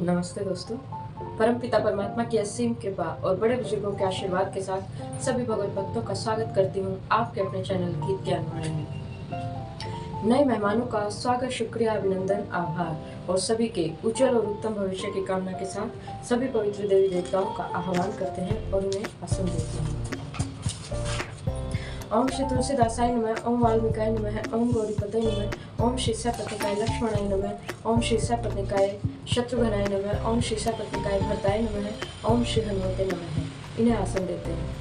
नमस्ते दोस्तों। परमपिता परमात्मा की असीम कृपा और बड़े बुजुर्गों के आशीर्वाद के साथ सभी भगवत भक्तों का स्वागत करती हूँ आपके अपने चैनल गीत ज्ञान में। नए मेहमानों का स्वागत, शुक्रिया, अभिनंदन, आभार और सभी के उज्जवल और उत्तम भविष्य की कामना के साथ सभी पवित्र देवी देवताओं का आह्वान करते हैं और उन्हें आसन देते हैं। ओम श्री तुलसीदासाय नमः, ओम वाल्मीकाय नमः, ओम गौरीपतये नमः, ओम श्री सपत्निकाय लक्ष्मणाय नमः, ओम श्री सपत्निकाय शत्रुघ्नाय नमः, ओम श्री सपत्निकाय भरताय नमः, ओम श्री हनुमते नमः। इन्हें आसन देते हैं।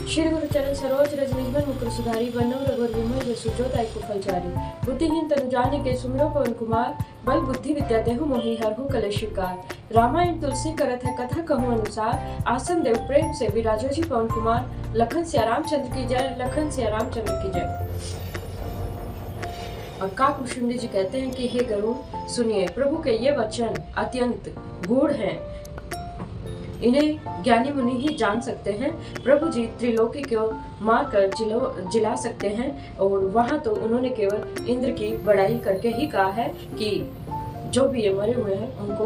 श्री गुरु चरण सरोज रज निगमन मुकुर सुधारी, बनो रघुवर विमल जसु जो दायिकु फलचारी। बुद्धिहीन तनु जानिके सुमिरो पवन कुमार, बल बुद्धि विद्या देहु मोहि हरहु कलेश विकार। रामायण तुलसी करत है कथा कहूँ अनुसार, आसन देव प्रेम से विराजो जी पवन कुमार। लखन सिया रामचंद्र की जय, लखन सिया रामचंद्र की जय। और काकभूषुंडी जी कहते हैं कि हे गरुड़, सुनिए प्रभु के ये वचन अत्यंत गूढ़ हैं, इन्हें ज्ञानी मुनि ही जान सकते हैं। प्रभु जी त्रिलोकी को मार कर जिला सकते हैं और वहां तो उन्होंने केवल इंद्र की बड़ाई करके ही कहा है कि जो भी ये मरे हुए हैं उनको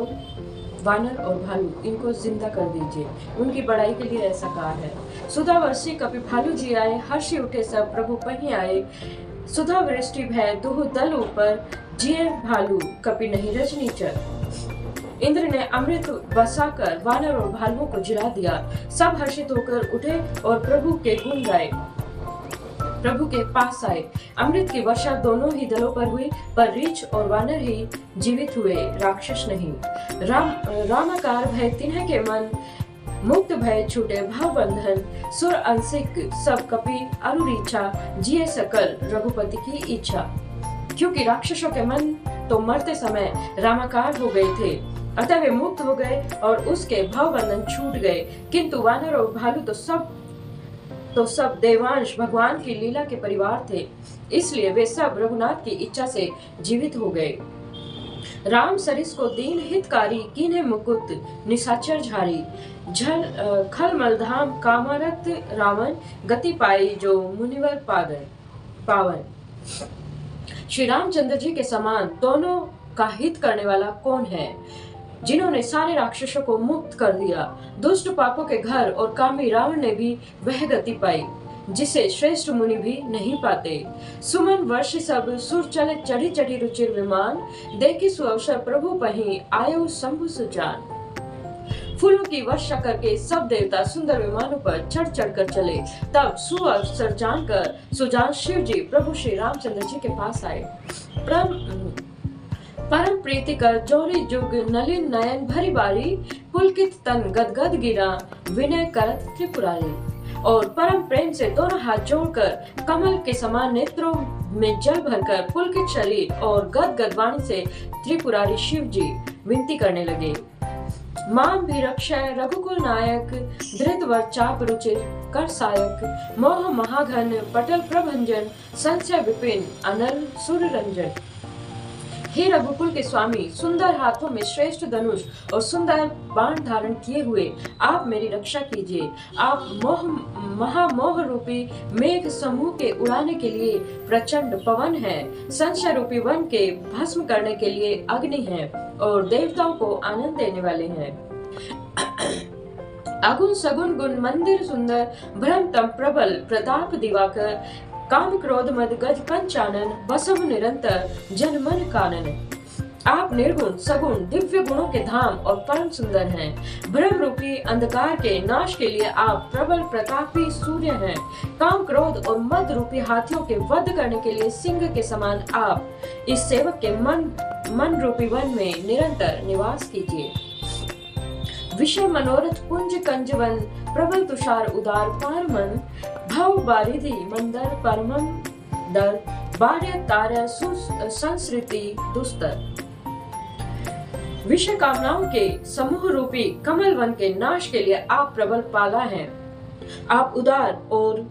वानर और भालू इनको जिंदा कर दीजिए, उनकी बड़ाई के लिए ऐसा कहा है। सुधा वर्षी कपि भालू जी आए, हर्षी उठे सब प्रभु पही आए। सुधा वृष्टि भय दुहु दल ऊपर, जिए भालू कपि नहीं रजनीचर। इंद्र ने अमृत बरसाकर वानर और भालुओं को जिला दिया। सब हर्षित होकर उठे और प्रभु के गुण गाए, प्रभु के पास आए। अमृत की वर्षा दोनों ही दलों पर हुई, पर रीछ और वानर ही जीवित हुए, राक्षस नहीं। रामाकार भय तिन्ह के मन, मुक्त भय छूटे भाव बंधन। सुर अंशिक सब कपि अरुरीछा, जिए सकल रघुपति की इच्छा। क्योंकि राक्षसों के मन तो मरते समय रामाकार हो गए थे, अतः वे मुक्त हो गए और उसके भाव बंधन छूट गए। किंतु वानर और भालू तो सब देवांश भगवान की लीला के परिवार थे, इसलिए वे सब रघुनाथ की इच्छा से जीवित हो गए। राम सरिस को दीन हितकारी, कीन्हे मुकुट निशाचर झारी। खल मलधाम कामरत रावण, गति पाई जो मुनिवर पावन। श्री रामचंद्र जी के समान दोनों का हित करने वाला कौन है, जिन्होंने सारे राक्षसों को मुक्त कर दिया। दुष्ट पापों के घर और कामी रावण ने भी वह गति पाई जिसे श्रेष्ठ मुनि भी नहीं पाते। सुमन वर्ष सब सुर चले चढ़ी चढ़ी रुचिर विमान, देखी सुअवसर प्रभु पही आयो शंभु सुजान। फूलों की वर्षा करके सब देवता सुंदर विमानों पर चढ़ चढ़ कर चले। तब सुअवसर जानकर सुजान शिव जी प्रभु श्री रामचंद्र जी के पास आए। परम प्रीति कर जोरी जुग, नलिन नयन भरी बारी। पुलकित तन गदगद गिरा, विनय करत त्रिपुरारी। और परम प्रेम से दोनों हाथ जोड़कर कमल के समान नेत्रों में जल भरकर पुलकित शरीर और गदगद वाणी से त्रिपुरारी शिव जी विनती करने लगे। माम भी रक्षय रघुकुल नायक, धृत वर चाप रुचिर कर सायक। मोह महाघन पटल प्रभंजन, संशय विपिन अनल सुर रंजन। हे रघुकुल के स्वामी, सुंदर हाथों में श्रेष्ठ धनुष और सुंदर बाण धारण किए हुए आप मेरी रक्षा कीजिए। आप महामोह रूपी मेघ समूह के उड़ाने के लिए प्रचंड पवन है, संशय रूपी वन के भस्म करने के लिए अग्नि है और देवताओं को आनंद देने वाले हैं। अगुण सगुण गुण मंदिर सुंदर, भ्रम तम प्रबल प्रताप दिवाकर। काम क्रोध मद गज पंचानन, बसव निरंतर जन मन कानन। आप निर्गुण सगुण दिव्य गुणों के धाम और परम सुंदर हैं। भ्रम रूपी अंधकार के नाश के लिए आप प्रबल प्रतापी सूर्य हैं। काम क्रोध और मद रूपी हाथियों के वध करने के लिए सिंह के समान आप इस सेवक के मन रूपी वन में निरंतर निवास कीजिए। विषय मनोरथ पुंज कंजवन, प्रबल तुषार उदार पार मन। भव बारिधि मंदर परमम दर, बार्य तार्य संस्कृति दुस्तर। विषय कामनाओं के समूह रूपी कमल वन के नाश के लिए आप प्रबल पाला हैं। आप उदार और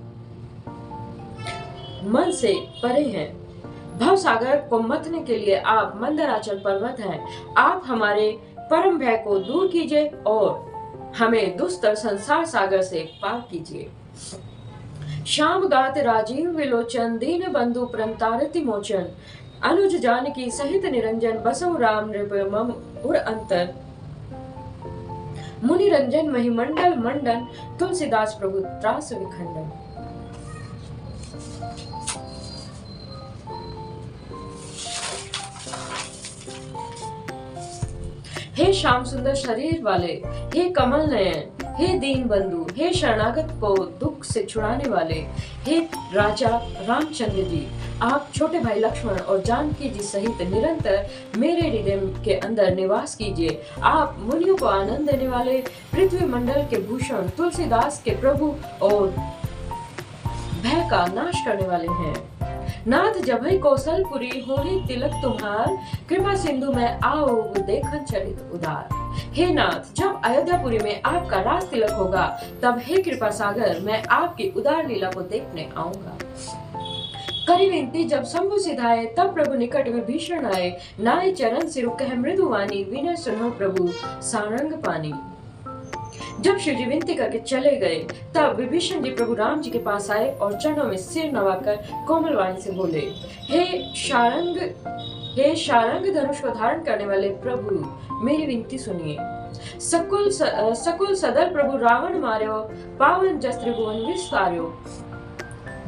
मन से परे हैं। भव सागर को मथने के लिए आप मंदराचल पर्वत हैं। आप हमारे परम भय को दूर कीजिए और हमें दुस्तर संसार सागर से पार कीजिए। श्याम गात राजीव विलोचन, दीन बंधु प्रंतारति मोचन। अनुज जानकी सहित निरंजन, बसव राम नृप मम उर अंतर। मुनि रंजन महिमंडल मंडन, तुलसीदास प्रभु त्रास विखंडन। हे श्याम सुंदर शरीर वाले, हे कमल नयन, हे दीन बंधु, हे शरणागत को दुख से छुड़ाने वाले, हे राजा रामचंद्र जी, आप छोटे भाई लक्ष्मण और जानकी जी सहित निरंतर मेरे हृदय के अंदर निवास कीजिए। आप मुनियों को आनंद देने वाले, पृथ्वी मंडल के भूषण, तुलसीदास के प्रभु और भय का नाश करने वाले हैं। नाथ जभई कौशलपुरी होली तिलक तुम्हार, कृपा सिंधु में आओ देखन चरित उदार। हे नाथ, जब अयोध्यापुरी में आपका राज तिलक होगा, तब हे कृपा सागर मैं आपकी उदार लीला को देखने आऊंगा। करी विनती जब शंभु सिधाए, तब प्रभु निकट विभीषण आए। नाई चरण सिरु कह मृदुवानी, विनय सुनो प्रभु सारंग पानी। जब शिव जी विनती करके चले गए, तब विभीषण जी प्रभु राम जी के पास आए और चरणों में सिर नवाकर कोमल वाणी से बोले, हे शारंग धनुष को धारण करने वाले प्रभु, मेरी विनती सुनिए। सकुल सदर प्रभु रावण मार्यो, पावन जस त्रिभुवन विस्तार्यो।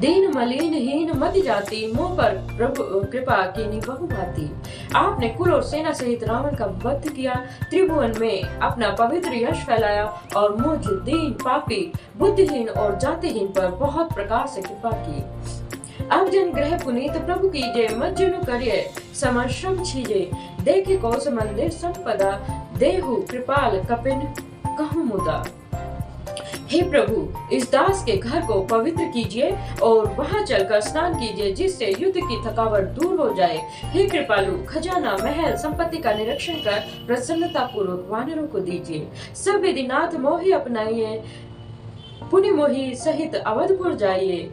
दीन मलिन हीन मति जाति, मुंह पर प्रभु कृपा कीनी बहु भांति। आपने कुल और सेना सहित रावण का वध किया, त्रिभुवन में अपना पवित्र यश फैलाया और मुझ दीन पापी बुद्धिहीन और जातिहीन पर बहुत प्रकार से कृपा की। अब जन ग्रह पुनीत प्रभु कीजिए, मज्जनु करिए समश्रम छीजे। देखे कौश मंदिर संपदा, देहु कृपाल कपिन कहूँ मुदा। हे प्रभु, इस दास के घर को पवित्र कीजिए और वहां चलकर स्नान कीजिए, जिससे युद्ध की थकावट दूर हो जाए। हे कृपालु, खजाना महल संपत्ति का निरीक्षण कर प्रसन्नता पूर्वक वानरों को दीजिए। सब विधिनाथ मोहि अपनाइए, पुनि मोहि सहित अवधपुर जाइए।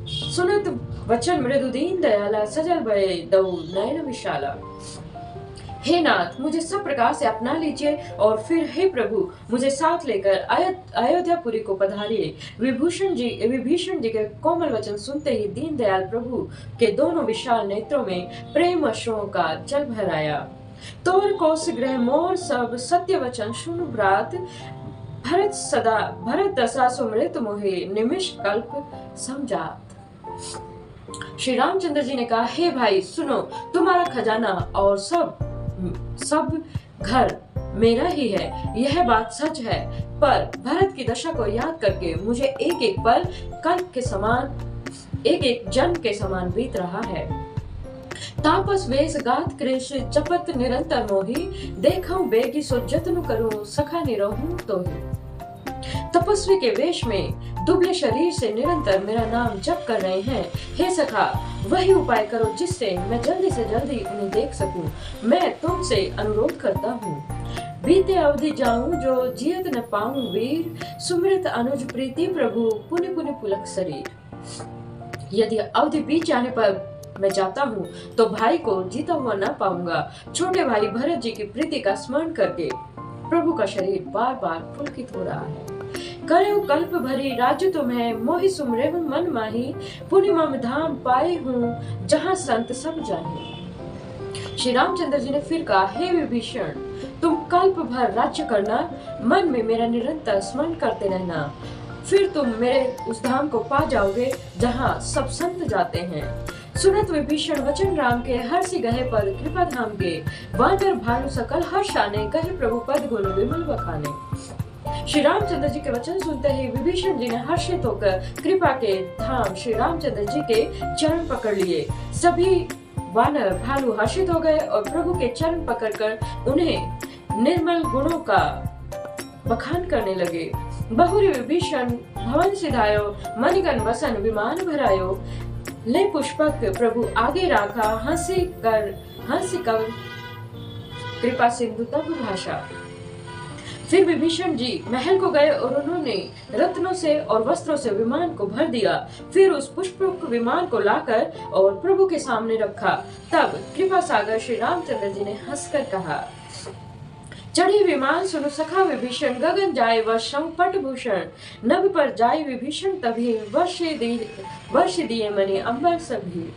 सुनत वचन मृदु दीन दयाला, सजल भय दऊ नयन विशाला। हे नाथ, मुझे सब प्रकार से अपना लीजिए और फिर हे प्रभु, मुझे साथ लेकर अयोध्यापुरी को पधारिए। विभीषण जी के कोमल वचन सुनते ही दीन दयाल प्रभु के दोनों विशाल नेत्रों में प्रेम अश्रुओं का जल भराया। तोर कौश ग्रह मोर सब सत्य वचन सुनु ब्रात, भरत दशा सुमृत मोहे निमिष कल्प समझात। श्री रामचंद्र जी ने कहा, हे भाई सुनो, तुम्हारा खजाना और सब घर मेरा ही है, यह बात सच है। पर भरत की दशा को याद करके मुझे एक एक पल कल्प के समान, एक एक जन्म के समान बीत रहा है। तापस वेश गात कृष जपत निरंतर मोही, देखूं बेगी सो जतन करूं सखा निरहूं तो ही। तपस्वी के वेश में दुबले शरीर से निरंतर मेरा नाम जप कर रहे हैं। हे सखा, वही उपाय करो जिससे मैं जल्दी से जल्दी उन्हें देख सकूं। मैं तुमसे अनुरोध करता हूँ। बीते अवधि जाऊं जो जियत न पाऊं वीर, सुमृत अनुज प्रीति प्रभु पुनि पुनि पुलक शरीर। यदि अवधि बीत जाने पर मैं जाता हूँ तो भाई को जीता हुआ न पाऊंगा। छोटे भाई भरत जी की प्रीति का स्मरण करके प्रभु का शरीर बार बार पुलकित हो रहा है। करो कल्प भरी राज्य तुम्हें, मोहि सुमरे मन माही, पुनि मम धाम पाए हूँ जहाँ संत सब जाने। श्री रामचंद्र जी ने फिर कहा, हे विभीषण, तुम कल्प भर राज्य करना, मन में मेरा निरंतर स्मरण करते रहना, फिर तुम मेरे उस धाम को पा जाओगे जहाँ सब संत जाते हैं। सुनत विभीषण वचन राम के, हर्षि गहे पर कृपा धाम के, वानर भानु सकल हर्षाने, कहे प्रभु पद गुण विमल बखाने। श्री रामचंद्र जी के वचन सुनते ही विभीषण जी ने हर्षित होकर कृपा के धाम श्री रामचंद्र जी के चरण पकड़ लिए। सभी वानर भालू हर्षित हो गए और प्रभु के चरण पकड़कर उन्हें निर्मल गुणों का बखान करने लगे। बहुरी विभीषण भवन सिधायो, मणिगण वसन विमान भरायो, ले पुष्पक प्रभु आगे राखा, हंसी कर कृपा सिंधु तब भाषा। फिर विभीषण जी महल को गए और उन्होंने रत्नों से और वस्त्रों से विमान को भर दिया। फिर उस पुष्पक विमान को लाकर और प्रभु के सामने रखा। तब कृपा सागर श्री रामचंद्र जी ने हंसकर कहा, चढ़ी विमान सुनो सखा विभीषण, गगन जाए वर्षम पटभूषण, नभ पर जाए विभीषण तभी, वर्ष दिए मणि अंबर सभी।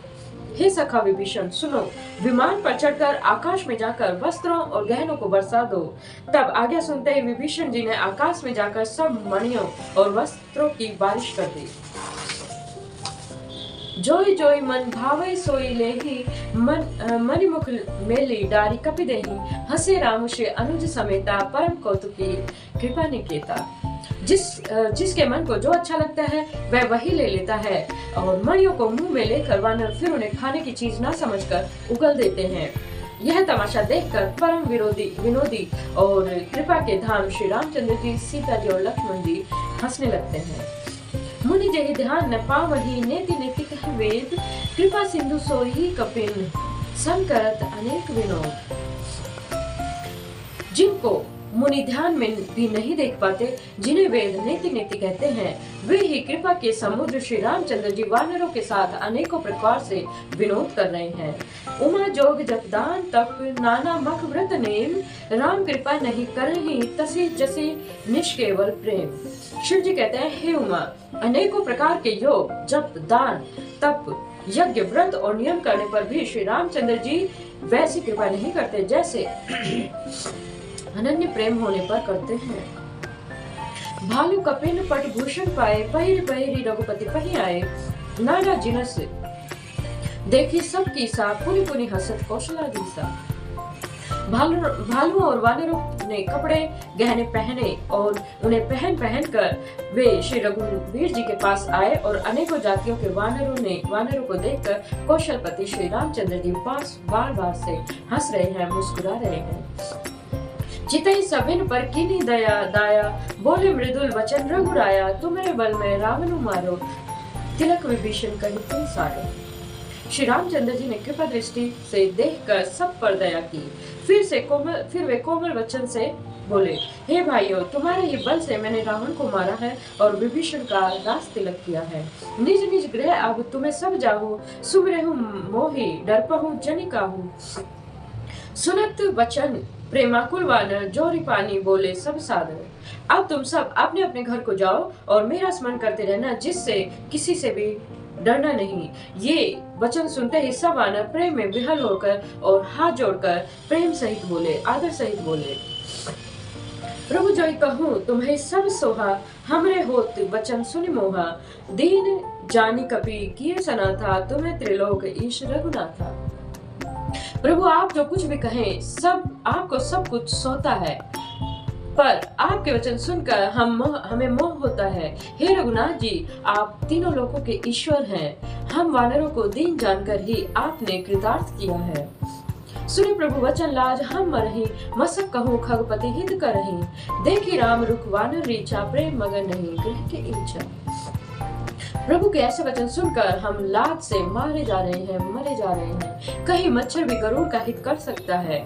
हे सखा विभीषण सुनो, विमान पर चढ़कर आकाश में जाकर वस्त्रों और गहनों को बरसा दो। तब आज्ञा सुनते ही विभीषण जी ने आकाश में जाकर सब मणियों और वस्त्रों की बारिश कर दी। जोई जोई मन भावई सोई लेही, मणिमुख मेली डारी कपि देही, हसे राम से अनुज समेता, परम कौतुकी कृपा निकेता। जिसके मन को जो अच्छा लगता है वह वही ले लेता है, और मणियों को मुंह में लेकर वानर फिर उन्हें खाने की चीज ना समझकर उगल देते हैं। यह तमाशा देखकर परम विनोदी और कृपा के धाम श्री रामचंद्र जी, सीता जी और लक्ष्मण जी हंसने लगते हैं। मुनि जहि ध्यान न पावही, नेति नेति कहि वेद, कृपा सिंधु सोई कपिन, संकरत अनेक विनोद। जिनको मुनि ध्यान में भी नहीं देख पाते, जिन्हें वेद नेति नेति कहते हैं, वे ही कृपा के समुद्र श्री रामचंद्र जी वानरों के साथ अनेकों प्रकार से विनोद कर रहे हैं। उमा जोग जपदान तप, नाना मख व्रत नेम, राम कृपा नहीं करहि, तसी जसी निष्केवल प्रेम। शिव जी कहते हैं, हे उमा, अनेकों प्रकार के योग, जप, दान, तप, यज्ञ, व्रत और नियम करने पर भी श्री रामचंद्र जी वैसी कृपा नहीं करते जैसे अनन्य प्रेम होने पर करते हैं। भालू कपिन पट भूषण पाए, पहिरी पहिरी रघुपति पही आए, नाना जिनस देखी सब की सा, पुनि पुनि हसत कौशला दीसा। भालू और वानरों ने कपड़े गहने पहने और उन्हें पहन कर वे श्री रघुवीर जी के पास आए, और अनेकों जातियों के वानरों को देखकर कौशलपति श्री रामचंद्र जी पास बार से हंस रहे हैं, मुस्कुरा रहे हैं। चितई सबिन पर कीनी दया दाया, बोले मृदुल वचन रघुराया, तुम्हारे बल में रावण मारो, तिलक विभीषण कहि तुम सारो। श्री रामचंद्र जी ने कृपा दृष्टि से देखकर सब पर दया की। फिर वे कोमल वचन से बोले, हे भाइयों, तुम्हारे ही बल से मैंने रावण को मारा है और विभीषण का राज तिलक किया है। निज निज गृह अब तुम्हें सब जाहू, सुमिरहु मोहि डरपहु जनिकाहू। सुनत वचन प्रेमाकुल वानर, जोरी पानी बोले सब सादर। अब तुम सब अपने अपने घर को जाओ और मेरा स्मरण करते रहना, जिससे किसी से भी डरना नहीं। ये वचन सुनते ही सब वानर प्रेम में विहल होकर और हाथ जोड़कर प्रेम सहित बोले, आदर सहित बोले, प्रभु जोई कहूँ तुम्हें सब सोहा, हमरे होत वचन सुनि मोहा। दीन जानी कपि किए सना था, तुम्हें त्रिलोक ईश रघुनाथा। प्रभु आप जो कुछ भी कहें, आपको सब कुछ सोता है, पर आपके वचन सुनकर हमें मोह होता है। हे रघुनाथ जी, आप तीनों लोकों के ईश्वर हैं। हम वानरों को दीन जानकर ही आपने कृतार्थ किया है। सुनि प्रभु वचन लाज हम मरहि, मसक कहूँ खगपति हित करहि। देखी राम रुख वानर रीछा, प्रेम मगन नहीं गृह के इच्छा। प्रभु के ऐसे वचन सुनकर हम लाज से मरे जा रहे हैं। कहीं मच्छर भी गरुड़ का हित कर सकता है।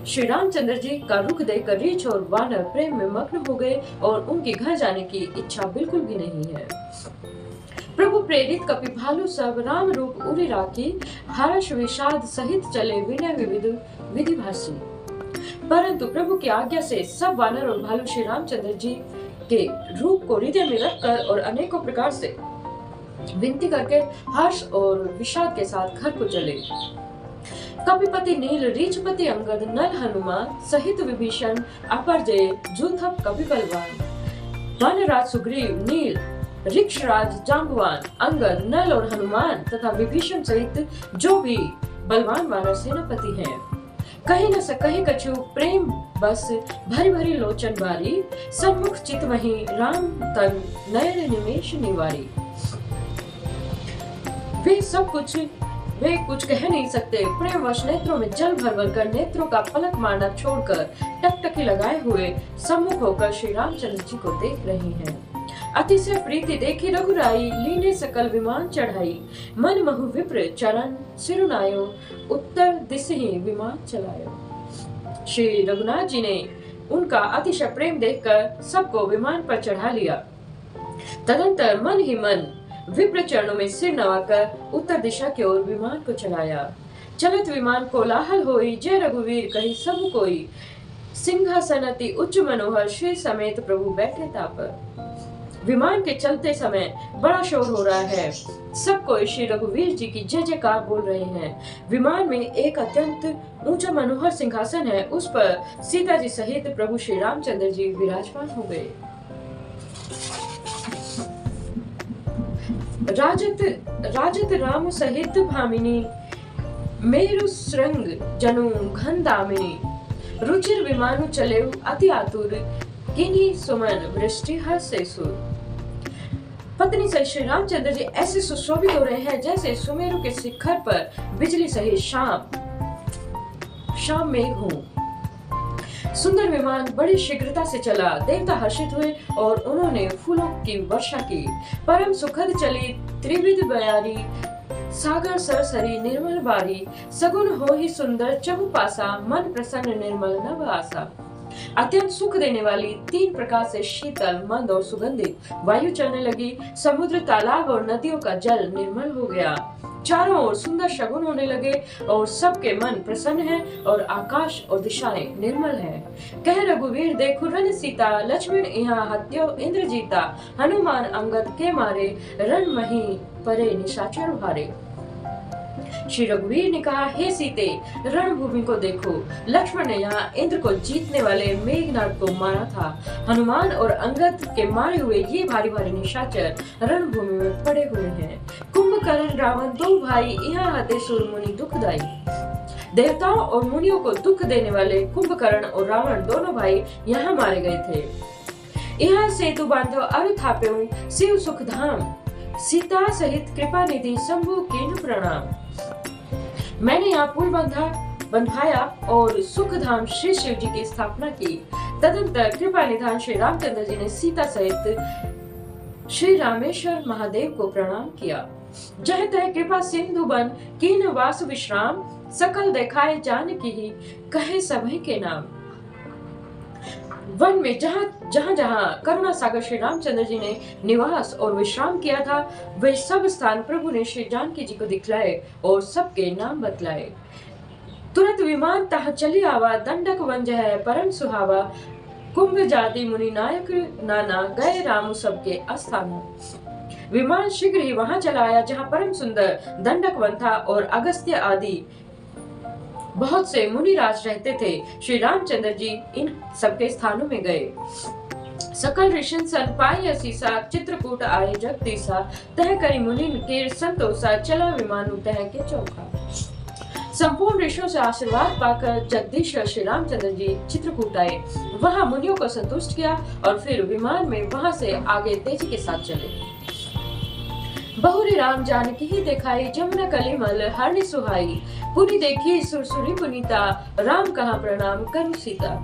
श्री रामचंद्र जी का रुख देखकर रीछ और वानर प्रेम में मग्न हो गए और उनके घर जाने की इच्छा बिल्कुल भी नहीं है। प्रभु प्रेरित कपि भालू सब, राम रूप उरी राखी, हर्ष विषाद सहित चले विनय विधि भाषी। परंतु प्रभु की आज्ञा से सब वानर और भालू श्री रामचंद्र जी के रूप को हृदय में रखकर और अनेकों प्रकार से विनती करके हर्ष और विषाद के साथ घर को चले। कपिपति नील, रीछपति अंगद, नल हनुमान सहित विभीषण, अपर जय, जूथप कपि बलवान। वानराज सुग्रीव, नील, ऋक्षराज जांबवान, अंगद, नल और हनुमान तथा विभीषण सहित जो भी बलवान वानर सेनापति हैं। कहीं न सकहि कछु प्रेम बस, भरी भरी लोचन बारी, सन्मुख चित वही राम तन नयन निमेष निवारी। वे कुछ कह नहीं सकते, प्रेमवश नेत्रों में जल भर कर नेत्रों का पलक मारना छोड़कर टकटकी लगाए हुए सम्मुख होकर श्री रामचंद्र जी को देख रहे हैं। अतिशय प्रीति देखी रघुराई, लीने सकल विमान चढ़ाई, मन महु विप्र चरण सिरुनायो, उत्तर दिशहि विमान चलायो। श्री रघुनाथ जी ने उनका अतिशय प्रेम देखकर सबको विमान पर चढ़ा लिया। तदंतर मन ही मन विप्र चरणों में सिर नवाकर उत्तर दिशा की ओर विमान को चलाया। चलत विमान कोलाहल होई, जय रघुवीर कही सब कोई, सिंहासन अति उच्च मनोहर, श्री समेत प्रभु बैठे तापर। विमान के चलते समय बड़ा शोर हो रहा है। सब कोई श्री रघुवीर जी की जय जयकार बोल रहे हैं। विमान में एक अत्यंत ऊंचा मनोहर सिंहासन है, उस पर सीता जी सहित प्रभु श्री रामचंद्र जी विराजमान हो गए। राजत राम सहित भामिनी, मेरु श्रृंग जनु घन दामिनी, रुचिर विमानु चले अति आतुर, किन्हीं सुमन वृष्टि हर्षे सुर। पत्नी सहित श्री रामचंद्र जी ऐसे सुशोभित हो रहे हैं जैसे सुमेरु के शिखर पर बिजली सहित शाम मेघ हो। सुंदर विमान बड़ी शीघ्रता से चला। देवता हर्षित हुए और उन्होंने फूलों की वर्षा की। परम सुखद चली त्रिविध बयारी, सागर सरसरी निर्मल बारी, सगुन हो ही सुंदर चहुपासा, मन प्रसन्न निर्मल नव आसा। अत्यंत सुख देने वाली 3 प्रकार से शीतल, मंद और सुगंधित वायु चलने लगी। समुद्र, तालाब और नदियों का जल निर्मल हो गया। चारों ओर सुंदर शगुन होने लगे और सबके मन प्रसन्न है और आकाश और दिशाएं निर्मल है। कह रघुवीर देखो रण सीता, लक्ष्मण यहाँ हत्यो इंद्र जीता, हनुमान अंगद के मारे, रण मही परे निशाचर भारे। श्री रघुवीर ने कहा, हे सीते, रणभूमि को देखो। लक्ष्मण ने यहाँ इंद्र को जीतने वाले मेघनाद को मारा था। हनुमान और अंगद के मारे हुए ये भारी भारी निशाचर रणभूमि में पड़े हुए हैं। कुंभकर्ण रावण 2 भाई यहाँ हते सुर मुनि दुखदाई। देवताओं और मुनियों को दुख देने वाले कुंभकर्ण और रावण दोनों भाई यहाँ मारे गए थे। यहाँ सेतु बांधो अरु थाप्यो, शिव सुख धाम, सीता सहित कृपा निधि शंभु कीन प्रणाम। मैंने यहाँ पुल बंधाया और सुख धाम श्री शिव जी की स्थापना की। तदंतर कृपा निधान श्री रामचंद्र जी ने सीता सहित श्री रामेश्वर महादेव को प्रणाम किया। जह तह कृपा सिंधु बन कीन वास विश्राम, सकल देखाए जान की ही कहे सभी के नाम। वन में जहाँ जहाँ करुणा सागर श्री रामचंद्र जी ने निवास और विश्राम किया था, वे सब स्थान प्रभु ने श्री जानकी जी को दिखलाए और सबके नाम बतलाए। तुरंत विमान तहाँ चली आवा, दंडक वंज है परम सुहावा, कुंभ जाति मुनि नायक नाना, गए रामु सबके अस्थान। विमान शीघ्र ही वहां चला आया जहाँ परम सुंदर दंडक वन था और अगस्त्य आदि बहुत से मुनिराज रहते थे। श्री रामचंद्र जी इन सबके स्थानों में गए। सकल ऋषि सन पाई असीसा, चित्रकूट आए जगदीसा, तह करी मुनि के संतोषा, चला विमानु तह के चौका। संपूर्ण ऋषियों से आशीर्वाद पाकर जगदीश श्री रामचंद्र जी चित्रकूट आए। वहां मुनियों को संतुष्ट किया और फिर विमान में वहां से आगे तेजी के साथ चले। बहुरी राम जानकी ही दिखाई, जमुना कलिमल हरनि सुहाई, पुनि देखी सुरसुरी पुनीता, राम कहा प्रणाम करूं सीता।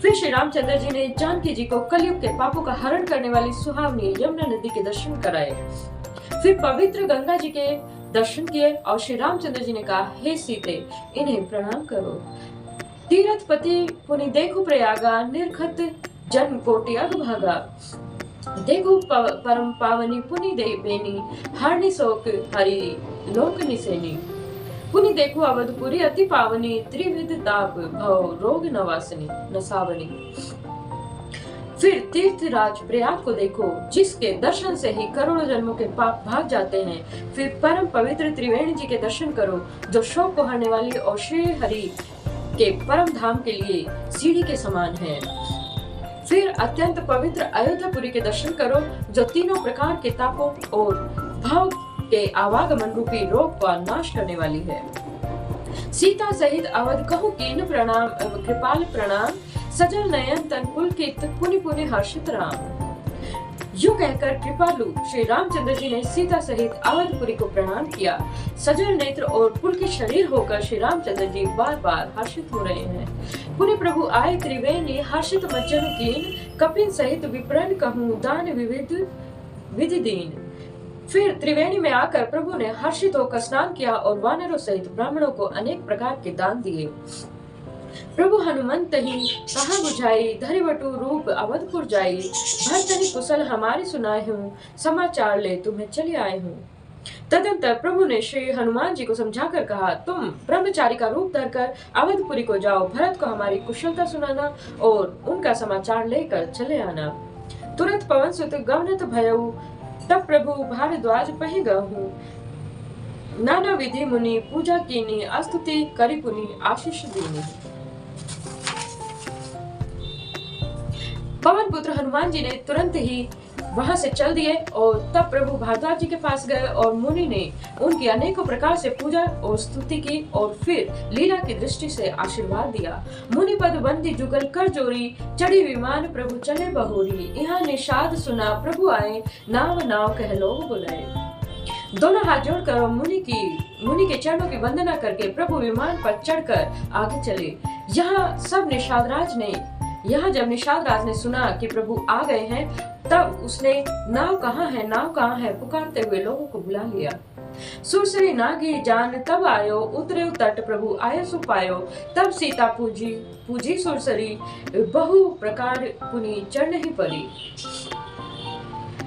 फिर श्री रामचंद्र जी ने जानकी जी को कलयुग के पापों का हरण करने वाली सुहावनी यमुना नदी के दर्शन कराए। फिर पवित्र गंगा जी के दर्शन किए और श्री रामचंद्र जी ने कहा, हे सीते, इन्हें प्रणाम करो। तीर्थपति पुनि देखो प्रयागा, निर्खत जन्म कोटि अग भागा, देखो परम पावनी पुनि देवेनी, हरनि शोक हरि लोक निसेनी। पुनि देखो अवधपुरी अति पावनी, त्रिविध ताप भव रोग नसावनी। फिर तीर्थराज प्रयाग को देखो, जिसके दर्शन से ही करोड़ों जन्मों के पाप भाग जाते हैं। फिर परम पवित्र त्रिवेणी जी के दर्शन करो, जो शोक को हरने वाली और श्री हरि के परम धाम के लिए सीढ़ी के समान है। फिर अत्यंत पवित्र अयोध्यापुरी के दर्शन करो, जो तीनों प्रकार के तापों और भाव के आवागमन रूपी रोग का नाश करने वाली है। सीता सहित अवध कहु कीन प्रणाम, कृपाल प्रणाम, सजल नयन तन पुलकित, पुनि पुनि हर्षित राम। यूं कहकर कृपालु श्री रामचंद्र जी ने सीता सहित अवधपुरी को प्रणाम किया। सजल नेत्र और पुलकित शरीर होकर श्री रामचंद्र जी बार बार हर्षित हो रहे हैं। पुनि प्रभु आए त्रिवेणी, हर्षित मज्जन कीन, कपिन सहित विप्रण कहूँ दान विविध विधि दीन। फिर त्रिवेणी में आकर प्रभु ने हर्षित होकर स्नान किया और वानरों सहित ब्राह्मणों को अनेक प्रकार के दान दिए। प्रभु हनुमंत ही कहा बुझाई, धरिवटु रूप अवधपुर जाई, भरतनि कुशल हमारी सुनाए हूँ, समाचार ले तुम्हें चले आए हूँ। तदंतर प्रभु ने श्री हनुमान जी को समझाकर कहा, तुम ब्रह्मचारी का रूप धरकर अवधपुरी को जाओ, भरत को हमारी कुशलता सुनाना और उनका समाचार लेकर चले आना। तुरंत पवन सुत गवनत भयऊ, तब प्रभु भारद्वाज पहि गहूँ। नाना विधि मुनि पूजा कीनी, स्तुति करि पुनि आशीष दीनी। पवन पुत्र हनुमान जी ने तुरंत ही वहां से चल दिए और तब प्रभु भारद्वाज जी के पास गए और मुनि ने उनकी अनेकों प्रकार से पूजा और स्तुति की और फिर लीला की दृष्टि से आशीर्वाद दिया। मुनि पद बंदी जुगल कर जोरी, चढ़ी विमान प्रभु चले बहोरी। यहाँ निषाद सुना प्रभु आए, नाव नाव कह लोग बुलाए। दोनों हाथ जोड़कर मुनि के चरणों की वंदना करके प्रभु विमान पर चढ़कर आगे चले। जब निषाद राज ने सुना कि प्रभु आ गए हैं, तब उसने नाव कहाँ है पुकारते हुए लोगों को बुला लिया। सुरसरी नागी जान तब आयो, उतरे तट प्रभु आय सो पायो। तब सीता पूजी सुरसरी, बहु प्रकार पुनि चरण ही परी।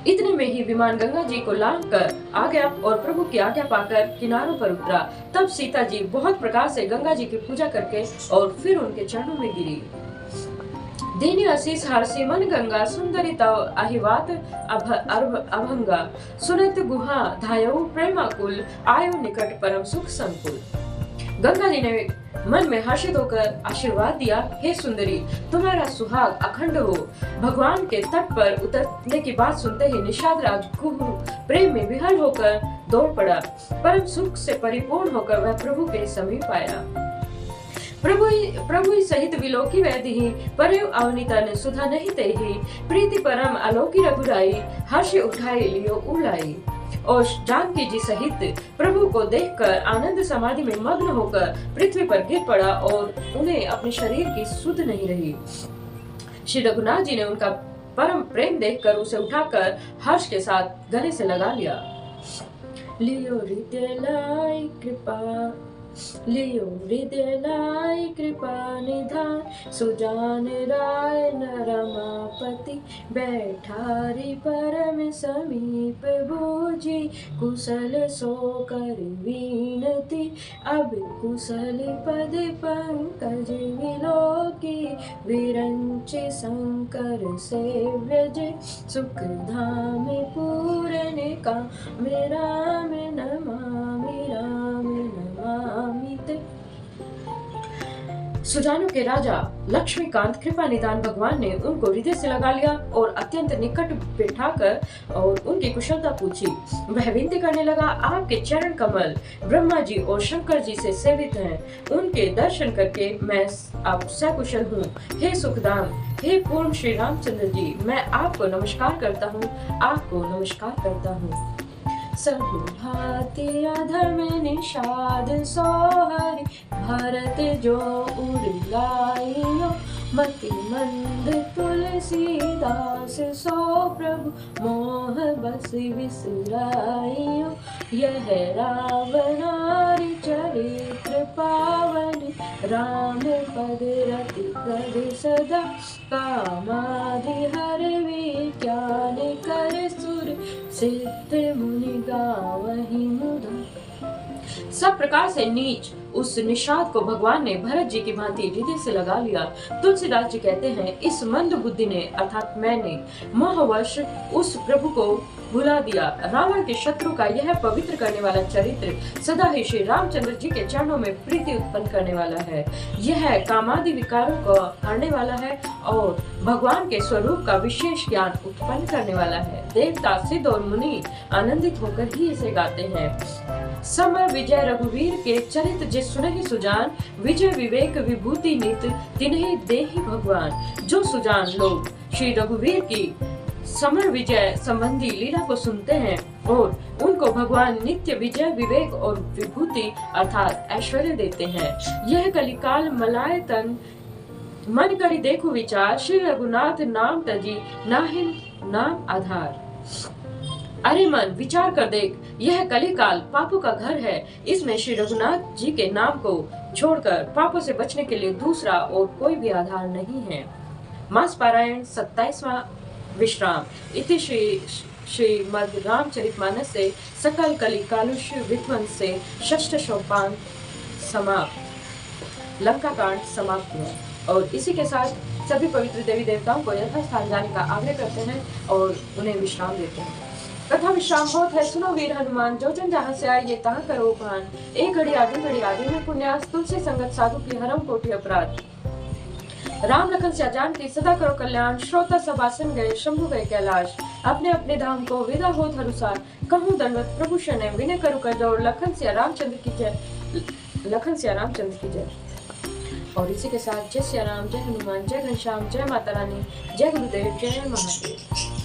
इतने में ही विमान गंगा जी को लांघ कर आ गया और प्रभु की आज्ञा पाकर किनारों पर उतरा। तब सीता जी बहुत प्रकार से गंगा जी की पूजा करके और फिर उनके चरणों में गिरी। दीनी आशीष हर्षि मन गंगा, सुंदरी तव अहिवात अभंगा। सुनत गुहा धायऊ प्रेमाकुल, आयो निकट परम सुख संकुल। गंगा जी ने मन में हर्षित होकर आशीर्वाद दिया, हे सुंदरी, तुम्हारा सुहाग अखंड हो। भगवान के तट पर उतरने की बात सुनते ही निषाद राज प्रेम में विहल होकर दौड़ पड़ा। परम सुख से परिपूर्ण होकर वह प्रभु के समीप आया। प्रभु सहित विलोकी वैदिही, परे अवनीता ने सुधा नहीं तेही। प्रीति परम अलोकी रघुराई, हर्ष उठाई लियो उलाई। और जानकी जी सहित प्रभु को देखकर आनंद समाधि में मग्न होकर पृथ्वी पर गिर पड़ा और उन्हें अपने शरीर की सुध नहीं रही। श्री रघुनाथ जी ने उनका परम प्रेम देखकर उसे उठाकर हर्ष के साथ गले से लगा लिया। लियो हृदय लाई कृपा निधान, सुजान राय न रमापति। बैठारी परम समीप बूझी, कुशल सो कर विनती। अब कुशल पद पंकज विलोकी, विरंच शंकर सेव्य जय। सुख धाम पूरन का राम नमामि सुजानों के राजा लक्ष्मीकांत कृपा निदान भगवान ने उनको हृदय से लगा लिया और अत्यंत निकट बिठाकर और उनकी कुशलता पूछी। वह विनती करने लगा, आपके चरण कमल ब्रह्मा जी और शंकर जी से सेवित हैं। उनके दर्शन करके मैं अब सकुशल हूँ। हे सुखधाम, हे पूर्ण श्री रामचंद्र जी, मैं आपको नमस्कार करता हूँ। सब भांति अधर्म निषाद सोहरि, भरत जो उड़ाइयो। मति मंद तुलसीदास, सो प्रभु मोह बस बिसराइयो। यह रावणारि चरित्र पावन, राम पद रति प्रद सदा। कामादि हर विज्ञान कर सुर, सिद्ध मुनि गावहि मुदा। सब प्रकार से नीच उस निषाद को भगवान ने भरत जी की भांति हृदय से लगा लिया। तुलसीदास जी कहते हैं, इस मंद बुद्धि ने अर्थात मैंने मोहवश उस प्रभु को भुला दिया। रावण के शत्रु का यह पवित्र करने वाला चरित्र सदा ही श्री रामचंद्र जी के चरणों में प्रीति उत्पन्न करने वाला है। यह कामादि विकारों को हरने वाला है और भगवान के स्वरूप का विशेष ज्ञान उत्पन्न करने वाला है। देवता, सिद्ध और मुनि आनंदित होकर ही इसे गाते हैं। समर विजय रघुवीर के चरित्र जिस सुनहि सुजान, विजय विवेक विभूति नित तिन्हि देहि भगवान। जो सुजान लोग श्री रघुवीर की समर विजय संबंधी लीला को सुनते हैं और उनको भगवान नित्य विजय विवेक और विभूति अर्थात ऐश्वर्य देते हैं। यह कलिकाल मलाय तन, मन करी देखो विचार। श्री रघुनाथ नाम तजी, नाहिन नाम आधार। अरे मन, विचार कर देख, यह कलिकाल पापों का घर है। इसमें श्री रघुनाथ जी के नाम को छोड़कर पापों से बचने के लिए दूसरा और कोई भी आधार नहीं है। मास पारायण 27वां विश्राम। इति श्रीमद् रामचरितमानस से सकल कलि कालुष विध्वंस से षष्ठ सोपान समाप्त, लंका कांड समाप्त हुआ। और इसी के साथ सभी पवित्र देवी देवताओं को यथास्थान जाने का आग्रह करते हैं और उन्हें विश्राम देते हैं। कथा विश्राम बहुत है, सुनो वीर हनुमान, जो जन जहाँ से आए ये तहाँ करो भान। एक घड़ी आधी में पुण्यास, तुलसी संगत साधु की हरम कोटि अपराध। राम लखन से जानकी सदा करो कल्याण, श्रोता सब आसन गए शंभु गए कैलाश। अपने अपने धाम को विदा हो हरुषार, कहूँ दंडवत प्रभु शरण विनय करो कर जोड़। लखन से रामचंद्र की जय, लखन से रामचंद्र की जय। और इसी के साथ जय सिया राम, जय हनुमान, जय घनश्याम, जय माता रानी, जय गुरुदेव, जय महादेव।